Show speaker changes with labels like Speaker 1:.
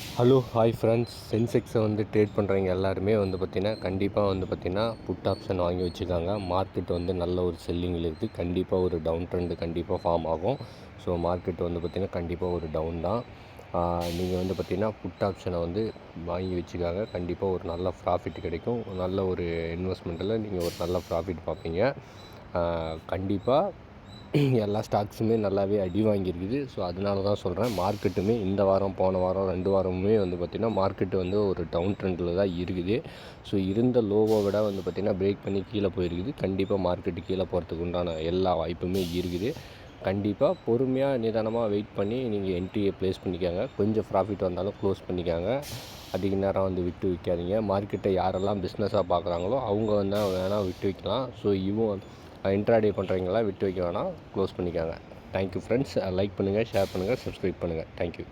Speaker 1: Hello hi friends. சென்செக்ஸை trade பண்ணுறவங்க எல்லாருமே பார்த்திங்கன்னா கண்டிப்பாக பார்த்திங்கன்னா புட் ஆப்ஷன் வாங்கி வச்சுக்காங்க. மார்க்கெட் நல்ல ஒரு செல்லிங்கில் இருக்குது. கண்டிப்பாக ஒரு டவுன் ட்ரெண்டு கண்டிப்பாக ஃபார்ம் ஆகும். ஸோ மார்க்கெட் பார்த்திங்கன்னா கண்டிப்பாக ஒரு டவுன் தான். நீங்கள் பார்த்திங்கன்னா புட் ஆப்ஷனை வாங்கி வச்சுக்காங்க. கண்டிப்பாக ஒரு நல்ல ப்ராஃபிட் கிடைக்கும். நல்ல ஒரு இன்வெஸ்ட்மெண்ட்டில் நீங்கள் ஒரு நல்ல ப்ராஃபிட் பார்ப்பீங்க. கண்டிப்பாக எல்லா ஸ்டாக்ஸுமே நல்லாவே அடி வாங்கியிருக்குது. ஸோ அதனால தான் சொல்கிறேன், மார்க்கெட்டுமே இந்த வாரம் போன வாரம் 2 வாரமுமே பார்த்திங்கன்னா மார்க்கெட்டு ஒரு டவுன் ட்ரெண்டில் தான் இருக்குது. ஸோ இருந்த லோவை விட பார்த்திங்கன்னா பிரேக் பண்ணி கீழே போயிருக்குது. கண்டிப்பாக மார்க்கெட்டு கீழே போகிறதுக்கு உண்டான எல்லா வாய்ப்புமே இருக்குது. கண்டிப்பாக பொறுமையாக நிதானமாக வெயிட் பண்ணி நீங்கள் என்ட்ரியை ப்ளேஸ் பண்ணிக்காங்க. கொஞ்சம் ப்ராஃபிட் வந்தாலும் க்ளோஸ் பண்ணிக்காங்க. அதிக நேரம் விட்டு வைக்காதீங்க. மார்க்கெட்டை யாரெல்லாம் பிஸ்னஸாக பார்க்குறாங்களோ அவங்க வேணால் விட்டு வைக்கலாம். ஸோ இன்ட்ராடே பண்ணுறவங்களாம் விட்டு வைக்க வேணாம், க்ளோஸ் பண்ணிக்காங்க. Thank you friends. லைக் பண்ணுங்கள், ஷேர் பண்ணுங்கள், சப்ஸ்கிரைப் பண்ணுங்கள். தேங்க்யூ.